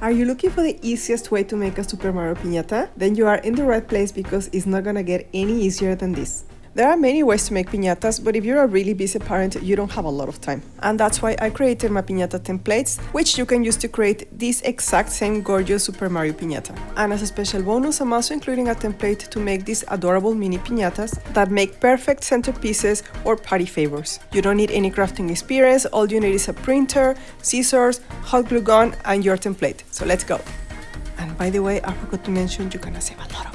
Are you looking for the easiest way to make a Super Mario Piñata? Then you are in the right place because it's not gonna get any easier than this. There are many ways to make piñatas, but if you're a really busy parent, you don't have a lot of time. And that's why I created my piñata templates, which you can use to create this exact same gorgeous Super Mario piñata. And as a special bonus, I'm also including a template to make these adorable mini piñatas that make perfect centerpieces or party favors. You don't need any crafting experience, all you need is a printer, scissors, hot glue gun, and your template. So let's go. And by the way, I forgot to mention you're gonna save a lot of